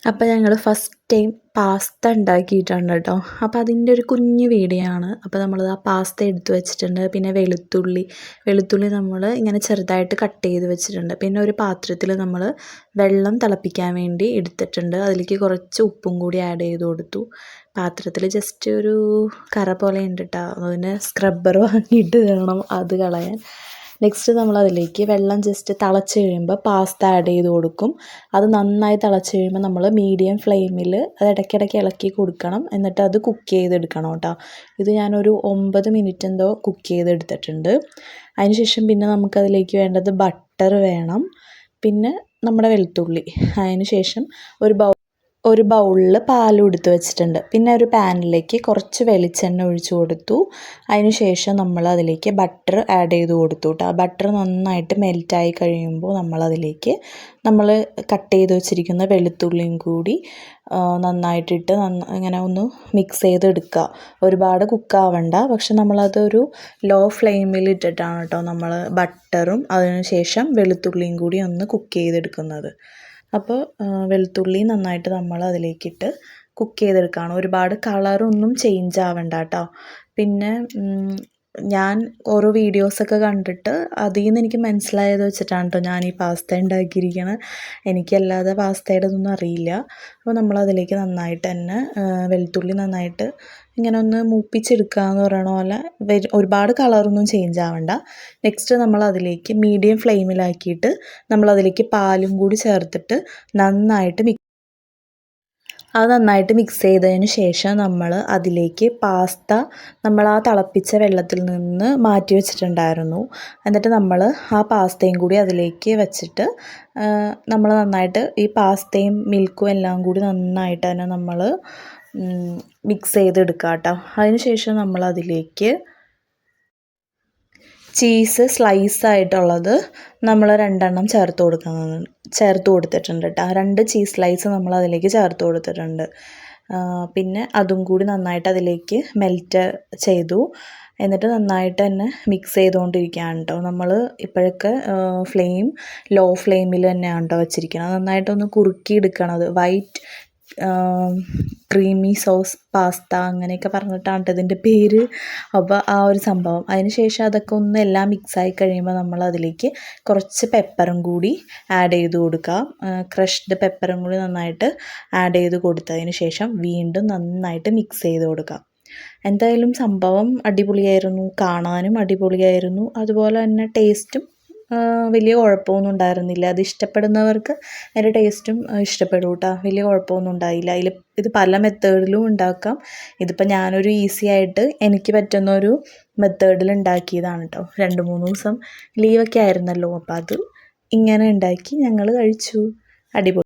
അപ്പോൾ ഞങ്ങൾ first time pasta ഉണ്ടാക്കിയിട്ടുണ്ട് കേട്ടോ. അപ്പോൾ അതിൻ്റെ ഒരു കുഞ്ഞു വീഡിയോ ആണ്. അപ്പോൾ നമ്മളത് ആ പാസ്ത എടുത്ത് വെച്ചിട്ടുണ്ട്. പിന്നെ വെളുത്തുള്ളി നമ്മൾ ഇങ്ങനെ ചെറുതായിട്ട് കട്ട് ചെയ്ത് വെച്ചിട്ടുണ്ട്. പിന്നെ ഒരു പാത്രത്തിൽ നമ്മൾ വെള്ളം തിളപ്പിക്കാൻ വേണ്ടി എടുത്തിട്ടുണ്ട്. അതിലേക്ക് കുറച്ച് ഉപ്പും കൂടി ആഡ് ചെയ്ത് കൊടുത്തു. പാത്രത്തിൽ ജസ്റ്റ് ഒരു കറ പോലെ ഉണ്ട് കേട്ടോ. അതിന് സ്ക്രബ്ബർ വാങ്ങിയിട്ട് വേണം അത് കളയാൻ. നെക്സ്റ്റ് നമ്മളതിലേക്ക് വെള്ളം ജസ്റ്റ് തിളച്ച് കഴിയുമ്പോൾ പാസ്ത ആഡ് ചെയ്ത് കൊടുക്കും. അത് നന്നായി തിളച്ച് കഴിയുമ്പോൾ നമ്മൾ മീഡിയം ഫ്ലെയിമിൽ അത് ഇടയ്ക്കിടയ്ക്ക് ഇളക്കി കൊടുക്കണം. എന്നിട്ട് അത് കുക്ക് ചെയ്തെടുക്കണം കേട്ടോ. ഇത് ഞാനൊരു 9 മിനിറ്റ് എന്തോ കുക്ക് ചെയ്തെടുത്തിട്ടുണ്ട്. അതിനുശേഷം പിന്നെ നമുക്കതിലേക്ക് വേണ്ടത് ബട്ടർ വേണം, പിന്നെ നമ്മുടെ വെളുത്തുള്ളി. അതിനുശേഷം ഒരു ബൗളിൽ പാലും എടുത്ത് വെച്ചിട്ടുണ്ട്. പിന്നെ ഒരു പാനിലേക്ക് കുറച്ച് വെളിച്ചെണ്ണ ഒഴിച്ച് കൊടുത്തു. അതിനുശേഷം നമ്മൾ അതിലേക്ക് ബട്ടർ ആഡ് ചെയ്ത് കൊടുത്തു കേട്ടോ. ബട്ടർ നന്നായിട്ട് മെൽറ്റായി കഴിയുമ്പോൾ നമ്മളതിലേക്ക് നമ്മൾ കട്ട് ചെയ്ത് വെച്ചിരിക്കുന്ന വെളുത്തുള്ളിയും കൂടി നന്നായിട്ടിട്ട് ഇങ്ങനെ ഒന്ന് മിക്സ് ചെയ്തെടുക്കുക. ഒരുപാട് കുക്കാവണ്ട, പക്ഷെ നമ്മളതൊരു ലോ ഫ്ലെയിമിൽ ഇട്ടിട്ടാണ് കേട്ടോ നമ്മൾ ബട്ടറും അതിനുശേഷം വെളുത്തുള്ളിയും കൂടി ഒന്ന് കുക്ക് ചെയ്തെടുക്കുന്നത്. അപ്പോൾ വെളുത്തുള്ളി നന്നായിട്ട് നമ്മൾ അതിലേക്കിട്ട് കുക്ക് ചെയ്തെടുക്കുകയാണ്. ഒരുപാട് കളറൊന്നും ചേഞ്ച് ആവണ്ട കേട്ടോ. പിന്നെ ഞാൻ ഓരോ വീഡിയോസൊക്കെ കണ്ടിട്ട് അതിൽ നിന്ന് എനിക്ക് മനസ്സിലായത് വെച്ചിട്ടാണ് കേട്ടോ ഞാൻ ഈ പാസ്ത ഉണ്ടാക്കിയിരിക്കുന്നത്. എനിക്കല്ലാതെ പാസ്തയുടെ ഒന്നും അറിയില്ല. അപ്പോൾ നമ്മളതിലേക്ക് നന്നായിട്ട് തന്നെ വെളുത്തുള്ളി നന്നായിട്ട് ഇങ്ങനെ ഒന്ന് മൂപ്പിച്ചെടുക്കുക എന്ന് പറയണ പോലെ ഒരുപാട് കളറൊന്നും ചേഞ്ച് ആവണ്ട. നെക്സ്റ്റ് നമ്മളതിലേക്ക് മീഡിയം ഫ്ലെയിമിലാക്കിയിട്ട് നമ്മളതിലേക്ക് പാലും കൂടി ചേർത്തിട്ട് നന്നായിട്ട് മിക്സ് ചെയ്തതിന് ശേഷം നമ്മൾ അതിലേക്ക് പാസ്ത നമ്മൾ ആ തിളപ്പിച്ച വെള്ളത്തിൽ നിന്ന് മാറ്റി വെച്ചിട്ടുണ്ടായിരുന്നു. എന്നിട്ട് നമ്മൾ ആ പാസ്തയും കൂടി അതിലേക്ക് വെച്ചിട്ട് നമ്മൾ നന്നായിട്ട് ഈ പാസ്തയും മിൽക്കും എല്ലാം കൂടി നന്നായിട്ട് തന്നെ നമ്മൾ മിക്സ് ചെയ്തെടുക്കുക കേട്ടോ. അതിന് ശേഷം നമ്മളതിലേക്ക് ചീസ് സ്ലൈസായിട്ടുള്ളത് നമ്മൾ 2 ചേർത്ത് കൊടുത്തിട്ടുണ്ട് കേട്ടോ. 2 ചീസ് സ്ലൈസ് നമ്മൾ അതിലേക്ക് ചേർത്ത് കൊടുത്തിട്ടുണ്ട്. പിന്നെ അതും കൂടി നന്നായിട്ട് അതിലേക്ക് മെൽറ്റ് ചെയ്തു. എന്നിട്ട് നന്നായിട്ട് തന്നെ മിക്സ് ചെയ്തുകൊണ്ടിരിക്കുകയാണ് കേട്ടോ. നമ്മൾ ഇപ്പോഴൊക്കെ ഫ്ലെയിം ലോ ഫ്ലെയിമിൽ തന്നെയാണ് കേട്ടോ വെച്ചിരിക്കുന്നത്. നന്നായിട്ടൊന്ന് കുറുക്കിയെടുക്കണത്. വൈറ്റ് ക്രീമി സോസ് പാസ്ത അങ്ങനെയൊക്കെ പറഞ്ഞിട്ടാണ് ഇതിൻ്റെ പേര്. അപ്പോൾ ആ ഒരു സംഭവം അതിന് ശേഷം അതൊക്കെ ഒന്ന് എല്ലാം മിക്സായി കഴിയുമ്പോൾ നമ്മൾ അതിലേക്ക് കുറച്ച് പെപ്പറും കൂടി ആഡ് ചെയ്ത് കൊടുക്കാം. ക്രഷ്ഡ് പെപ്പറും കൂടി നന്നായിട്ട് ആഡ് ചെയ്ത് കൊടുത്തതിന് ശേഷം വീണ്ടും നന്നായിട്ട് മിക്സ് ചെയ്ത് കൊടുക്കാം. എന്തായാലും സംഭവം അടിപൊളിയായിരുന്നു, കാണാനും അടിപൊളിയായിരുന്നു, അതുപോലെ തന്നെ ടേസ്റ്റും വലിയ കുഴപ്പമൊന്നും ഉണ്ടായിരുന്നില്ല. അത് ഇഷ്ടപ്പെടുന്നവർക്ക് അതിൻ്റെ ടേസ്റ്റും ഇഷ്ടപ്പെടും കേട്ടോ. വലിയ കുഴപ്പമൊന്നും ഉണ്ടായില്ല. ഇത് പല മെത്തേഡിലും ഉണ്ടാക്കാം. ഇതിപ്പോൾ ഞാനൊരു ഈസി ആയിട്ട് എനിക്ക് പറ്റുന്നൊരു മെത്തേഡിൽ ഉണ്ടാക്കിയതാണ് കേട്ടോ. 2-3 ദിവസം ലീവൊക്കെ ആയിരുന്നല്ലോ, അപ്പോൾ അത് ഇങ്ങനെ ഉണ്ടാക്കി ഞങ്ങൾ കഴിച്ചു. അടിപൊളി.